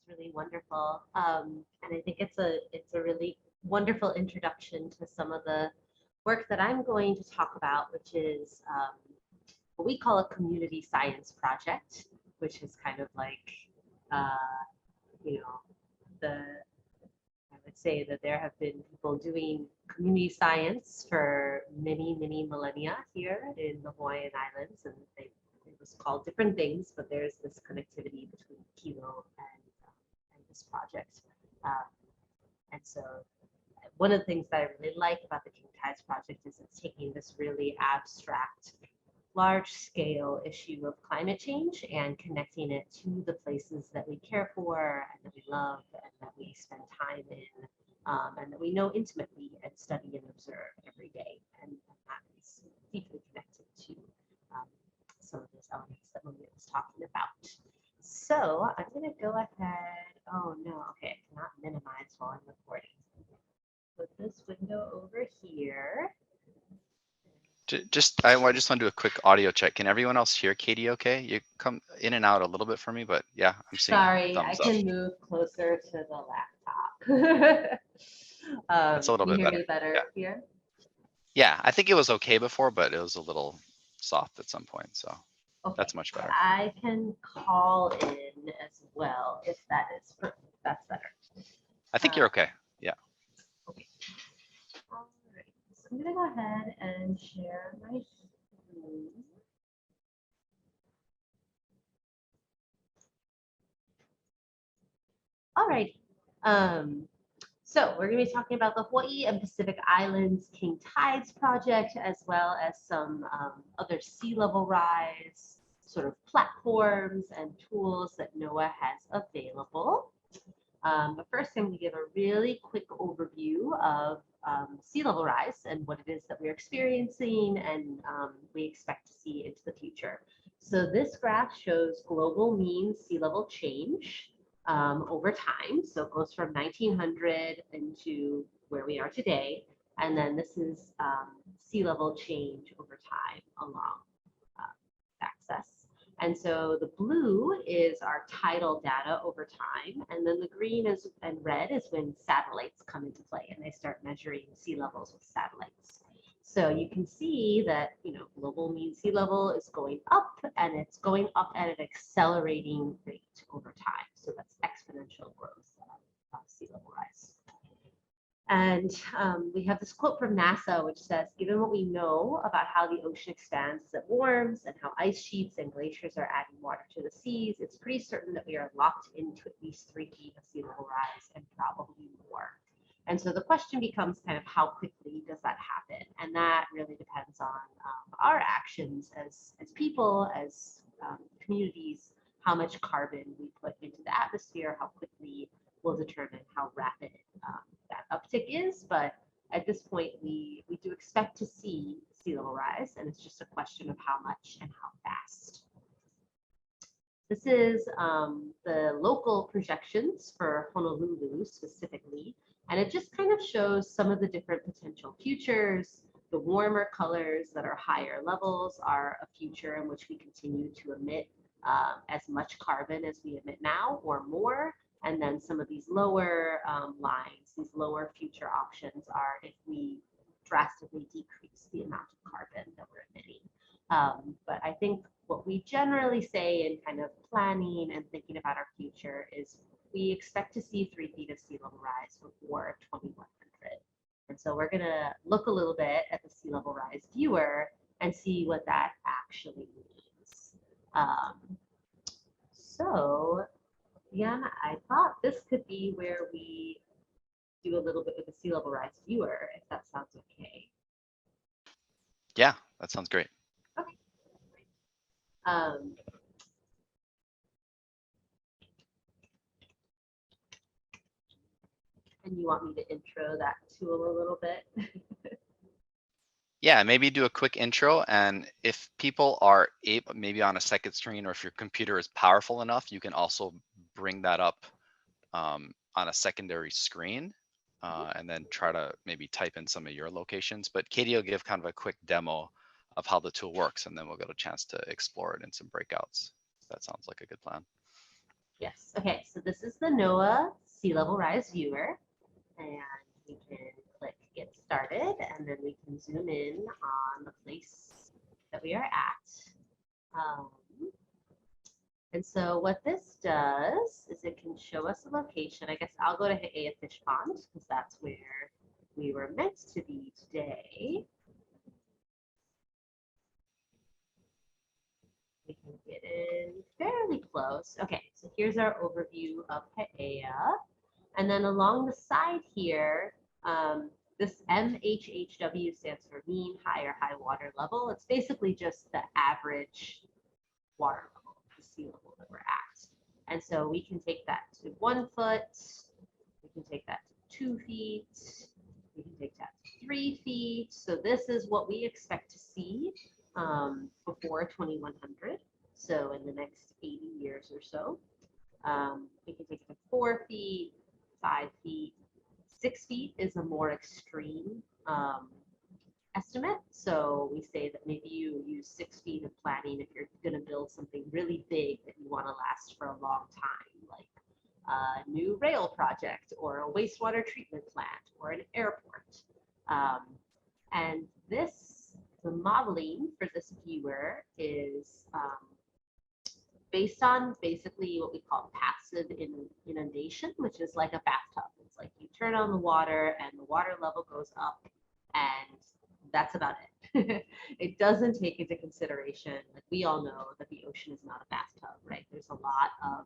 really wonderful. And I think it's a really wonderful introduction to some of the work that I'm going to talk about, which is what we call a community science project, which is kind of like, uh, you know, the I would say that there have been people doing community science for many, many millennia here in the Hawaiian Islands, and it was called different things, but there's this connectivity between Kilo and this project. Um, and so one of the things that I really like about the King Tides project is it's taking this really abstract, large scale issue of climate change and connecting it to the places that we care for and that we love and that we spend time in, and that we know intimately and study and observe every day. And that is deeply connected to um, some of those elements that Maria was talking about. So I'm going to go ahead. Oh no, okay, I cannot minimize while I'm recording. Put this window over here. I just want to do a quick audio check. Can everyone else hear Katie okay? You come in and out a little bit for me, but yeah, I'm seeing Sorry, I thumbs up. can move closer to the laptop. That's a little You bit hear better. me better Yeah. here? Yeah, I think it was okay before, but it was a little soft at some point. So Okay, that's much better. I can call in as well if that is perfect. That's better. I think you're okay. Yeah. Okay. All right. So I'm gonna go ahead and share my screen. All right. So we're going to be talking about the Hawaii and Pacific Islands King Tides project, as well as some other sea level rise sort of platforms and tools that NOAA has available. But first, I'm going to give a really quick overview of sea level rise and what it is that we're experiencing and we expect to see into the future. So this graph shows global mean sea level change over time. So it goes from 1900 into where we are today. And then this is sea level change over time along axis. And so the blue is our tidal data over time. And then the green is and red is when satellites come into play and they start measuring sea levels with satellites. So you can see that, global mean sea level is going up and it's going up at an accelerating rate over time. So that's exponential growth of sea level rise. And we have this quote from NASA, which says, given what we know about how the ocean expands as it warms and how ice sheets and glaciers are adding water to the seas, it's pretty certain that we are locked into at least 3 feet of sea level rise and probably more. And so the question becomes kind of how quickly does that happen? And that really depends on our actions as people, as communities, how much carbon we put into the atmosphere, how quickly will determine how rapid that uptick is. But at this point, we do expect to see sea level rise, and it's just a question of how much and how fast. This is the local projections for Honolulu specifically, and it just kind of shows some of the different potential futures. The warmer colors that are higher levels are a future in which we continue to emit as much carbon as we emit now or more. And then some of these lower lines, these lower future options are if we drastically decrease the amount of carbon that we're emitting. But I think what we generally say in kind of planning and thinking about our future is we expect to see 3 feet of sea level rise before 2100. And so we're going to look a little bit at the sea level rise viewer and see what that actually means. So yeah, I thought this could be where we do a little bit with the sea level rise viewer, if that sounds okay. Yeah, that sounds great. Okay. And you want me to intro that tool a little bit? Yeah, maybe do a quick intro. And if people are able, maybe on a second screen, or if your computer is powerful enough, you can also bring that up on a secondary screen and then try to maybe type in some of your locations. But Katie will give kind of a quick demo of how the tool works, and then we'll get a chance to explore it in some breakouts. That sounds like a good plan. Yes. Okay, so this is the NOAA Sea Level Rise Viewer, and we can click Get Started, and then we can zoom in on the place that we are at. Um, and so what this does is it can show us a location. I guess I'll go to Ha'ea Fish Pond because that's where we were meant to be today. We can get in fairly close. Okay, so here's our overview of Ha'ea. And then along the side here, this MHHW stands for mean high or high water level. It's basically just the average water level, the sea level that we're at. And so we can take that to 1 foot, we can take that to 2 feet, we can take that to 3 feet. So this is what we expect to see before 2100. So in the next 80 years or so. We can take it to 4 feet, 5 feet. 6 feet is a more extreme estimate. So we say that maybe you use 6 feet of planning if you're going to build something really big that you want to last for a long time, like a new rail project or a wastewater treatment plant or an airport. And this, the modeling for this viewer is based on basically what we call passive inundation, which is like a bathtub. It's like you turn on the water and the water level goes up, and that's about it. It doesn't take into consideration, like we all know that the ocean is not a bathtub, right? There's a lot of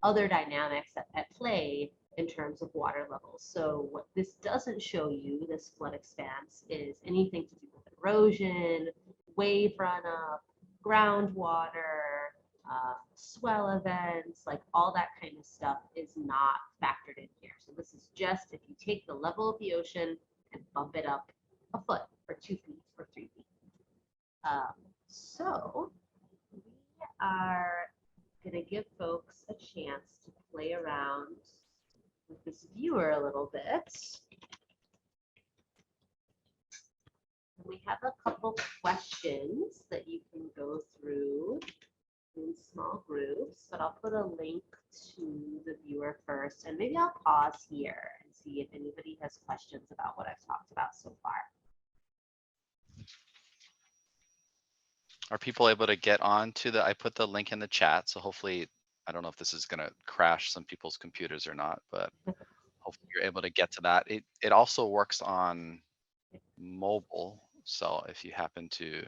other dynamics at play in terms of water levels. So what this doesn't show you, this flood expanse, is anything to do with erosion, wave runup, groundwater, swell events, like all that kind of stuff is not factored in here. So this is just if you take the level of the ocean and bump it up a foot or 2 feet or 3 feet. So we are going to give folks a chance to play around with this viewer a little bit. We have a couple questions that you can go through in small groups, but I'll put a link to the viewer first, and maybe I'll pause here and see if anybody has questions about what I've talked about so far. Are people able to get on to I put the link in the chat, so hopefully, I don't know if this is gonna crash some people's computers or not, but hopefully you're able to get to that. It also works on mobile, so if you happen to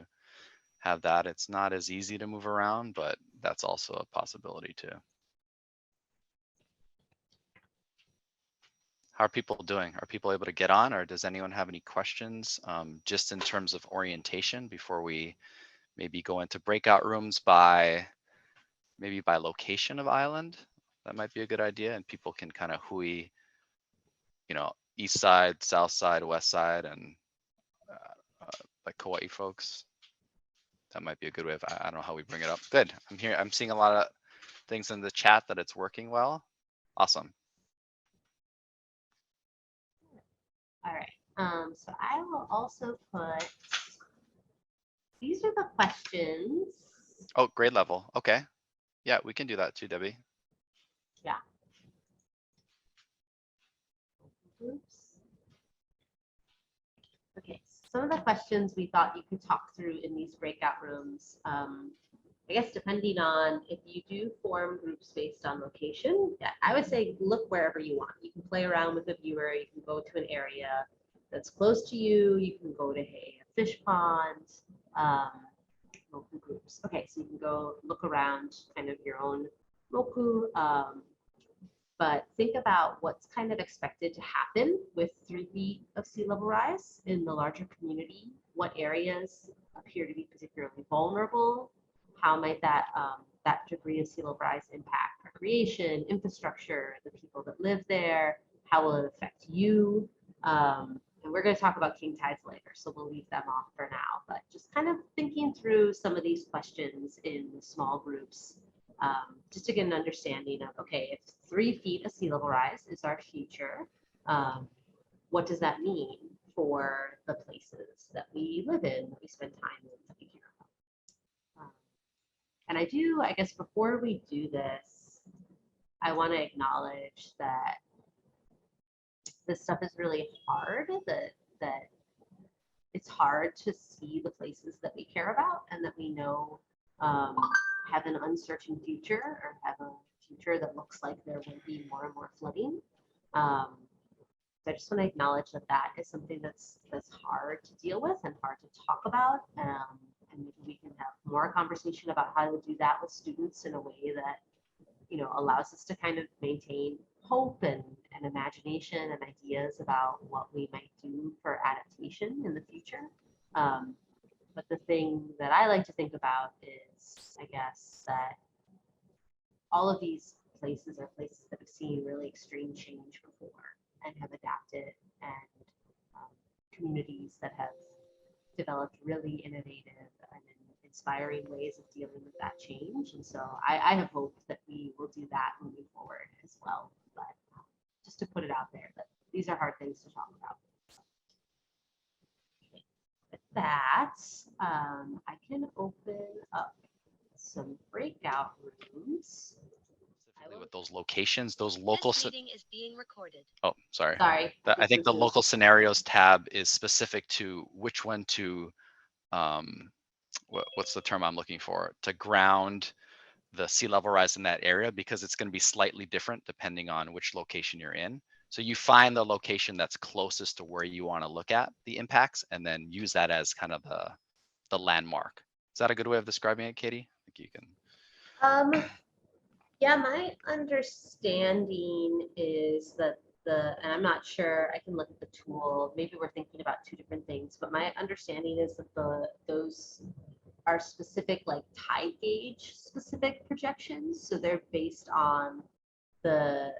have that, it's not as easy to move around, but that's also a possibility too. How are people doing? Are people able to get on, or does anyone have any questions just in terms of orientation before we maybe go into breakout rooms maybe by location of island? That might be a good idea, and people can kind of hui, east side, south side, west side, and like Kauai folks. That might be a good way of, I don't know how we bring it up. Good. I'm seeing a lot of things in the chat that it's working well. Awesome. All right. So I will also put, these are the questions. Oh, grade level. Okay. Yeah, we can do that too, Debbie. Yeah. Oops. Okay, some of the questions we thought you could talk through in these breakout rooms. I guess depending on if you do form groups based on location, I would say look wherever you want. You can play around with the viewer. You can go to an area that's close to you. You can go to a fish pond, moku groups. Okay, so you can go look around kind of your own moku. But think about what's kind of expected to happen with 3 feet of sea level rise in the larger community. What areas appear to be particularly vulnerable? How might that that degree of sea level rise impact recreation, infrastructure, the people that live there? How will it affect you? And we're going to talk about king tides later, so we'll leave them off for now. But just kind of thinking through some of these questions in small groups. Just to get an understanding of, okay, if 3 feet of sea level rise is our future, what does that mean for the places that we live in, that we spend time in, that we care about? And I guess before we do this, I want to acknowledge that this stuff is really hard, that it's hard to see the places that we care about and that we know have an uncertain future or have a future that looks like there will be more and more flooding. So I just want to acknowledge that that is something that's hard to deal with and hard to talk about. And maybe we can have more conversation about how to do that with students in a way that, you know, allows us to kind of maintain hope and imagination and ideas about what we might do for adaptation in the future. But the thing that I like to think about is, I guess, that all of these places are places that have seen really extreme change before and have adapted, and communities that have developed really innovative and inspiring ways of dealing with that change. And so I have hope that we will do that moving forward as well. But just to put it out there, that these are hard things to talk about. With that, I can open up some breakout rooms. Specifically with those locations, those local. This meeting is being recorded. Oh, sorry. Sorry. I think the local scenarios tab is specific to which one to, what's the term I'm looking for? To ground the sea level rise in that area, because it's going to be slightly different depending on which location you're in. So you find the location that's closest to where you want to look at the impacts and then use that as kind of the landmark. Is that a good way of describing it, Katie? I think you can. Yeah, my understanding is that and I'm not sure, I can look at the tool, maybe we're thinking about two different things, but my understanding is that those are specific, like tide gauge specific projections. So they're based on the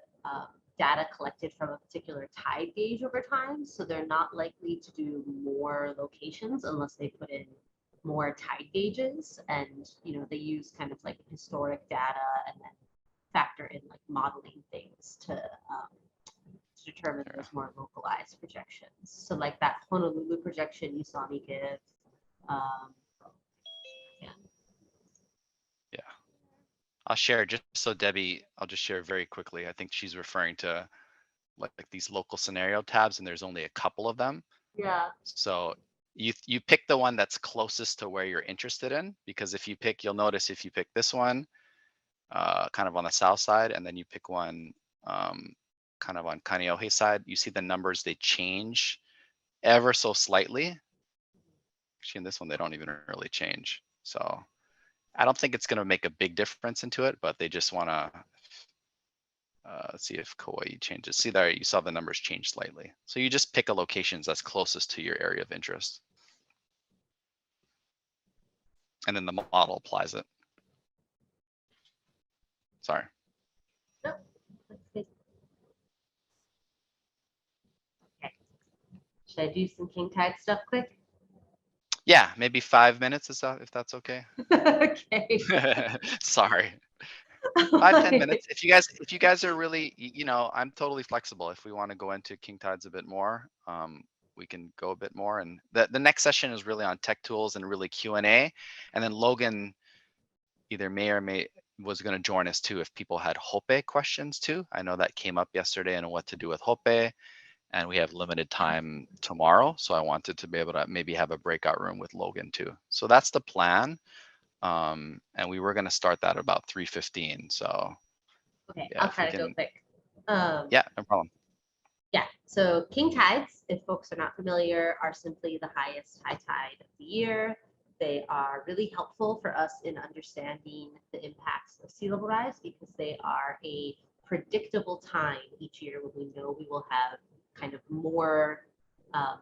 data collected from a particular tide gauge over time. So they're not likely to do more locations unless they put in more tide gauges, and you know, they use kind of like historic data and then factor in like modeling things to determine those more localized projections. So like that Honolulu projection you saw me give. Yeah, I'll share just so Debbie, I'll just share very quickly. I think she's referring to like these local scenario tabs, and there's only a couple of them. Yeah. So you pick the one that's closest to where you're interested in, because if you pick, you'll notice if you pick this one, kind of on the south side, and then you pick one kind of on Kaneohe side, you see the numbers, they change ever so slightly. Actually, in this one, they don't even really change. So I don't think it's going to make a big difference into it, but they just want to see if Kauai changes. See there, you saw the numbers change slightly. So you just pick a location that's closest to your area of interest. And then the model applies it. Sorry. Nope. Okay. Should I do some king tide stuff quick? Yeah, maybe 5 minutes if that's okay. Okay. Sorry. 5-10 minutes. If you guys are really, you know, I'm totally flexible. If we want to go into king tides a bit more, we can go a bit more. And the next session is really on tech tools and really Q&A. And then Logan either was going to join us too if people had Hope questions too. I know that came up yesterday and what to do with Hope, and we have limited time tomorrow. So I wanted to be able to maybe have a breakout room with Logan too. So that's the plan. And we were going to start that about 3:15. So okay, yeah, I'll try to go quick. Yeah, no problem. Yeah, so king tides, if folks are not familiar, are simply the highest high tide of the year. They are really helpful for us in understanding the impacts of sea level rise because they are a predictable time each year when we know we will have kind of more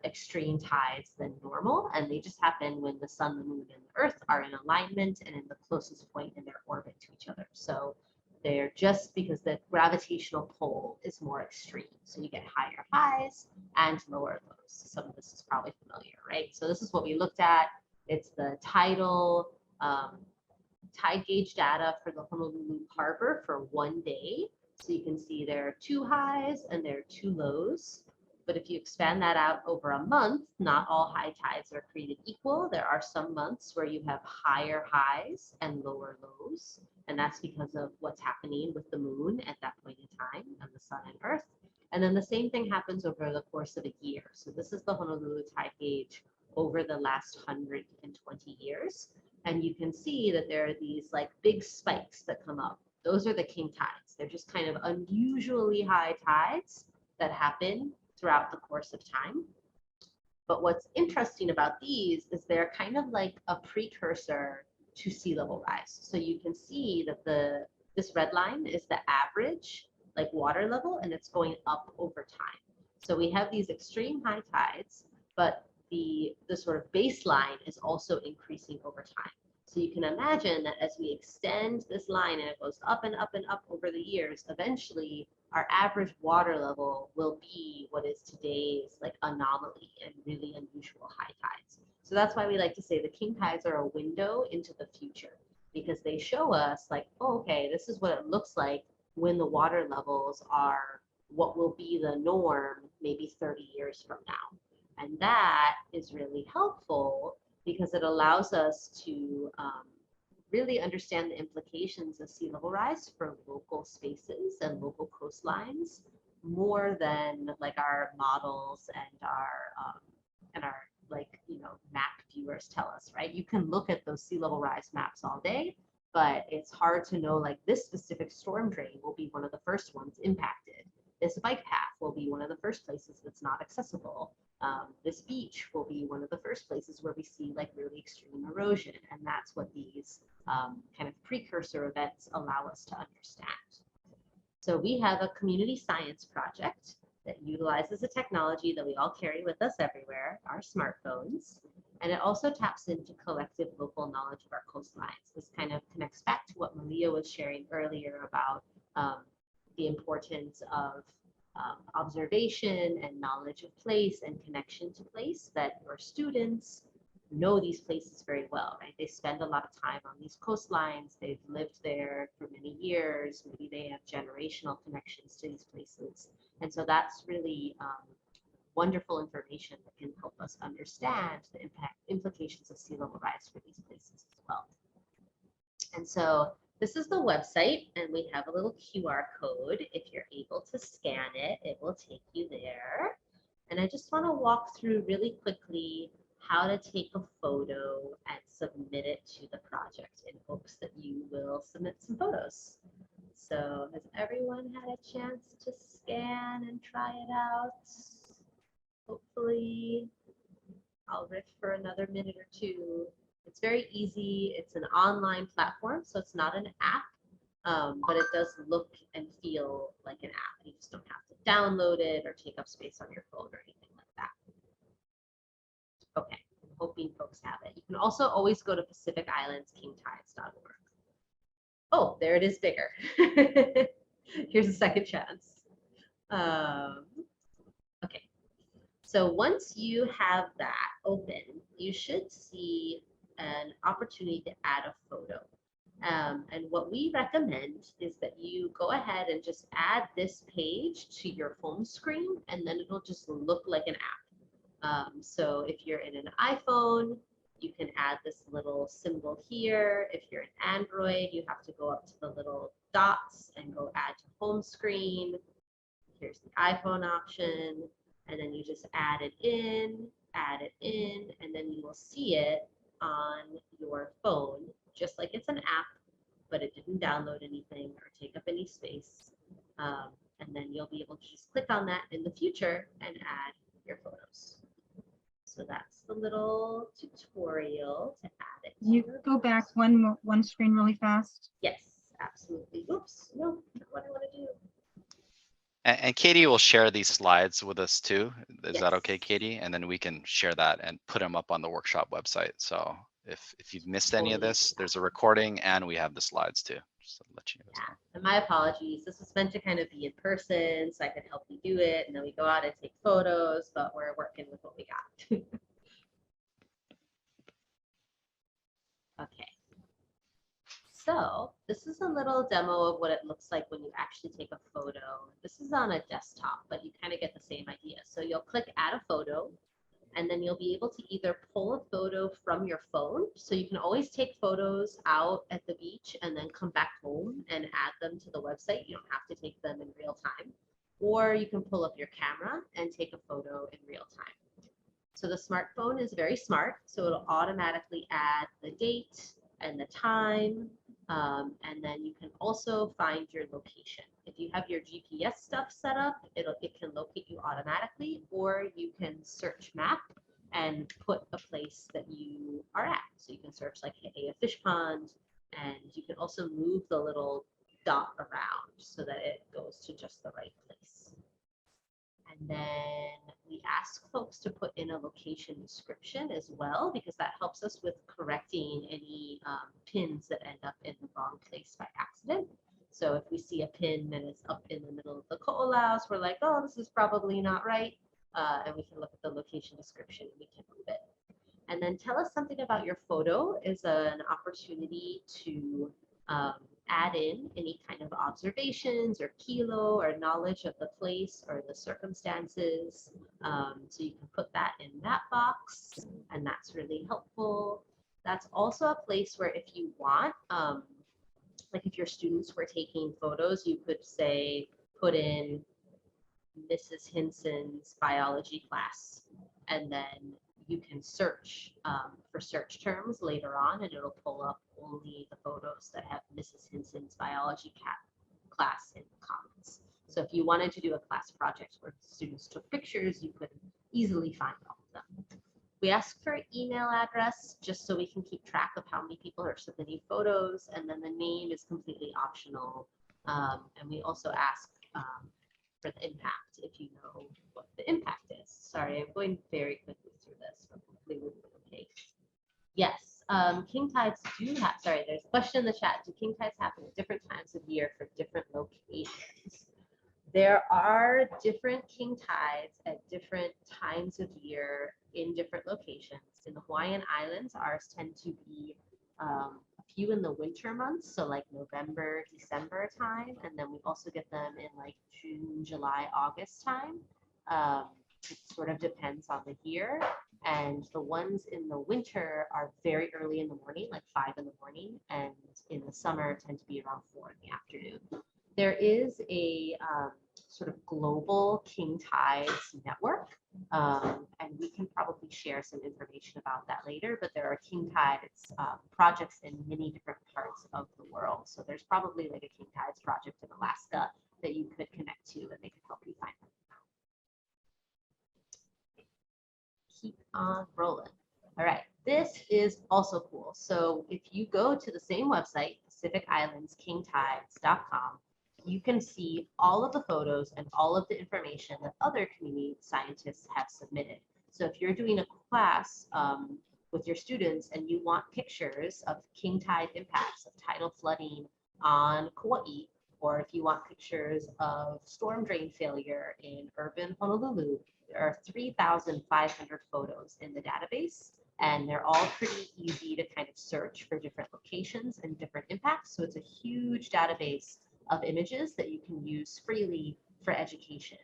extreme tides than normal. And they just happen when the sun, the moon, and the earth are in alignment and in the closest point in their orbit to each other. So they're just because the gravitational pull is more extreme. So you get higher highs and lower lows. Some of this is probably familiar, right? So this is what we looked at. It's the tidal tide gauge data for the Honolulu Harbor for one day. So you can see there are 2 highs and there are 2 lows. But if you expand that out over a month, not all high tides are created equal. There are some months where you have higher highs and lower lows. And that's because of what's happening with the moon at that point in time and the sun and earth. And then the same thing happens over the course of a year. So this is the Honolulu tide gauge over the last 120 years. And you can see that there are these like big spikes that come up. Those are the king tides. They're just kind of unusually high tides that happen throughout the course of time. But what's interesting about these is they're kind of like a precursor to sea level rise. So you can see that this red line is the average like water level, and it's going up over time. So we have these extreme high tides, but the sort of baseline is also increasing over time. So you can imagine that as we extend this line and it goes up and up and up over the years, eventually our average water level will be what is today's like anomaly and really unusual high tides. So that's why we like to say the king tides are a window into the future, because they show us like, oh, okay, this is what it looks like when the water levels are what will be the norm maybe 30 years from now. And that is really helpful because it allows us to really understand the implications of sea level rise for local spaces and local coastlines more than like our models and our like, you know, map viewers tell us, right? You can look at those sea level rise maps all day, but it's hard to know like this specific storm drain will be one of the first ones impacted. This bike path will be one of the first places that's not accessible. This beach will be one of the first places where we see like really extreme erosion. And that's what these kind of precursor events allow us to understand. So we have a community science project that utilizes a technology that we all carry with us everywhere, our smartphones. And it also taps into collective local knowledge of our coastlines. This kind of connects back to what Malia was sharing earlier about the importance of observation and knowledge of place and connection to place, that your students know these places very well, right? They spend a lot of time on these coastlines. They've lived there for many years. Maybe they have generational connections to these places. And so that's really wonderful information that can help us understand the implications of sea level rise for these places as well. And so this is the website, and we have a little QR code. If you're able to scan it, it will take you there. And I just want to walk through really quickly how to take a photo and submit it to the project in hopes that you will submit some photos. So has everyone had a chance to scan and try it out? Hopefully, I'll riff for another minute or two. It's very easy. It's an online platform, so it's not an app, but it does look and feel like an app. You just don't have to download it or take up space on your phone or anything like that. Okay, I'm hoping folks have it. You can also always go to PacificIslandsKingTides.org. Oh, there it is bigger. Here's a second chance. Okay, so once you have that open, you should see an opportunity to add a photo. And what we recommend is that you go ahead and just add this page to your home screen, and then it'll just look like an app. So if you're in an iPhone, you can add this little symbol here. If you're an Android, you have to go up to the little dots and go add to home screen. Here's the iPhone option, and then you just add it in, and then you will see it on your phone, just like it's an app, but it didn't download anything or take up any space. And then you'll be able to just click on that in the future and add your photos. So that's the little tutorial to add it. Can you go back one screen really fast? Yes, absolutely. Oops, no, not what I want to do. And Katie will share these slides with us too. Is that okay, Yes. Katie? And then we can share that and put them up on the workshop website. So if you've missed any of Totally. this, there's a recording and we have the slides too. Just to let you know. Yeah, and my apologies. This was meant to kind of be in person so I could help you do it, and then we go out and take photos, but we're working with what we got. Okay. So this is a little demo of what it looks like when you actually take a photo. This is on a desktop, but you kind of get the same idea. So you'll click add a photo, and then you'll be able to either pull a photo from your phone. So you can always take photos out at the beach and then come back home and add them to the website. You don't have to take them in real time. Or you can pull up your camera and take a photo in real time. So the smartphone is very smart. So it'll automatically add the date and the time. And then you can also find your location. If you have your GPS stuff set up, it can locate you automatically, or you can search map and put a place that you are at. So you can search like, hey, a fish pond, and you can also move the little dot around so that it goes to just the right place. And then we ask folks to put in a location description as well, because that helps us with correcting any pins that end up in the wrong place by accident. So if we see a pin and it's up in the middle of the ko'olaus, we're like, oh, this is probably not right. And we can look at the location description and we can move it. And then tell us something about your photo is an opportunity to add in any kind of observations or kilo or knowledge of the place or the circumstances. So you can put that in that box, and that's really helpful. That's also a place where if you want, like if your students were taking photos, you could say, put in Mrs. Hinson's biology class, and then you can search for search terms later on, and it'll pull up only the photos that have Mrs. Hinson's biology class in the comments. So if you wanted to do a class project where students took pictures, you could easily find all of them. We ask for email address just so we can keep track of how many people are submitting photos, and then the name is completely optional. And we also ask for the impact, if you know what the impact is. Sorry, I'm going very quickly through this, but hopefully we'll be okay. Yes, king tides do have, sorry, there's a question in the chat. Do king tides happen at different times of year for different locations? There are different king tides at different times of year in different locations. In the Hawaiian Islands, ours tend to be a few in the winter months, so like November, December time, and then we also get them in like June, July, August time. It sort of depends on the year, and the ones in the winter are very early in the morning, like 5 in the morning, and in the summer tend to be around 4 in the afternoon. There is a sort of global king tides network, and we can probably share some information about that later, but there are king tides projects in many different parts of the world. So there's probably like a king tides project in Alaska that you could connect to, and they could help you find them. Keep on rolling. All right, this is also cool. So if you go to the same website, Pacific Islands KingTides.com, you can see all of the photos and all of the information that other community scientists have submitted. So if you're doing a class with your students and you want pictures of king tide impacts of tidal flooding on Kauai, or if you want pictures of storm drain failure in urban Honolulu, there are 3,500 photos in the database, and they're all pretty easy to kind of search for different locations and different impacts. So it's a huge database of images that you can use freely for education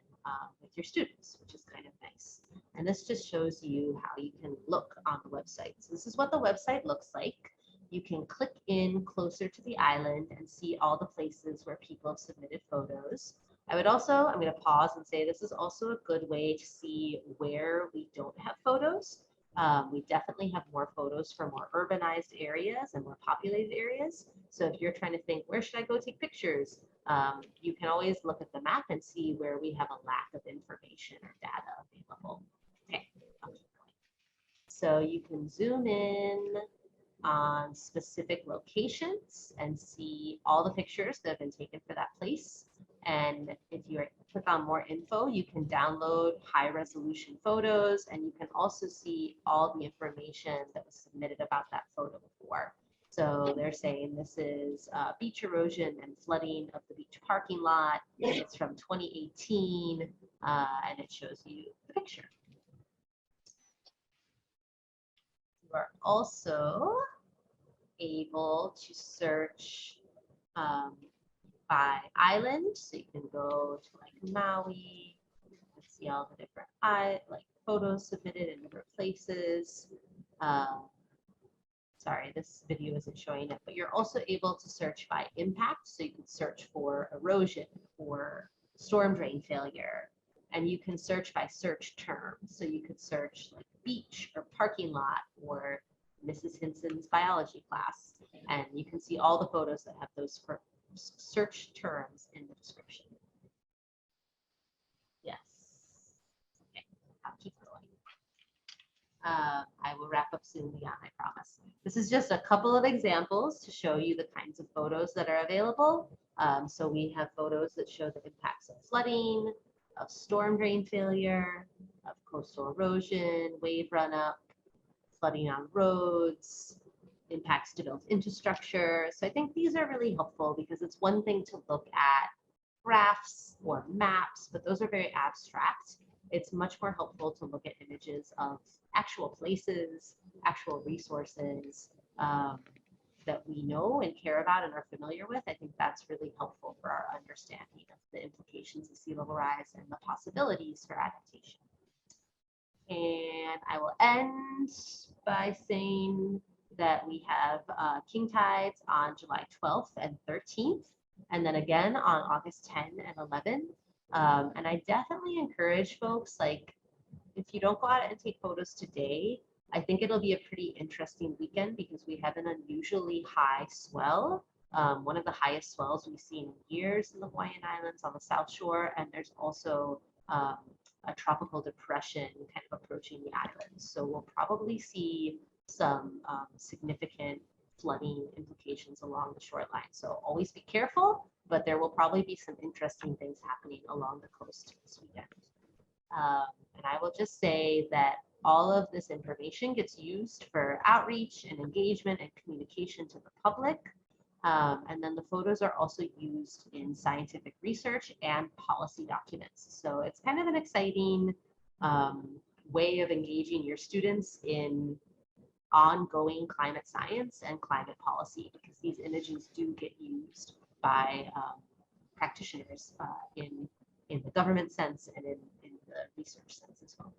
with your students, which is kind of nice. And this just shows you how you can look on the website. So this is what the website looks like. You can click in closer to the island and see all the places where people have submitted photos. I would also, I'm going to pause and say this is also a good way to see where we don't have photos. We definitely have more photos for more urbanized areas and more populated areas. So if you're trying to think, where should I go take pictures? You can always look at the map and see where we have a lack of information or data available. Okay. So you can zoom in on specific locations and see all the pictures that have been taken for that place. And if you click on more info, you can download high resolution photos, and you can also see all the information that was submitted about that photo before. So they're saying this is beach erosion and flooding of the beach parking lot. It's from 2018, and it shows you the picture. You are also able to search by island. So you can go to like Maui and see all the different photos submitted in different places. Sorry, this video isn't showing it, but you're also able to search by impact. So you can search for erosion or storm drain failure, and you can search by search terms. So you could search like beach or parking lot or Mrs. Hinson's biology class, and you can see all the photos that have those search terms in the description. Yes. Okay, I'll keep going. I will wrap up soon, Leon, I promise. This is just a couple of examples to show you the kinds of photos that are available. So we have photos that show the impacts of flooding, of storm drain failure, of coastal erosion, wave run-up, flooding on roads, impacts to built infrastructure. So I think these are really helpful because it's one thing to look at graphs or maps, but those are very abstract. It's much more helpful to look at images of actual places, actual resources that we know and care about and are familiar with. I think that's really helpful for our understanding of the implications of sea level rise and the possibilities for adaptation. And I will end by saying that we have king tides on July 12th and 13th, and then again on August 10 and 11. And I definitely encourage folks, like, if you don't go out and take photos today, I think it'll be a pretty interesting weekend because we have an unusually high swell, one of the highest swells we've seen in years in the Hawaiian Islands on the South Shore, and there's also a tropical depression kind of approaching the islands. So we'll probably see some significant flooding implications along the shoreline. So always be careful, but there will probably be some interesting things happening along the coast this weekend. And I will just say that all of this information gets used for outreach and engagement and communication to the public. And then the photos are also used in scientific research and policy documents. So it's kind of an exciting way of engaging your students in ongoing climate science and climate policy, because these images do get used by practitioners in the government sense and in the research sense as well.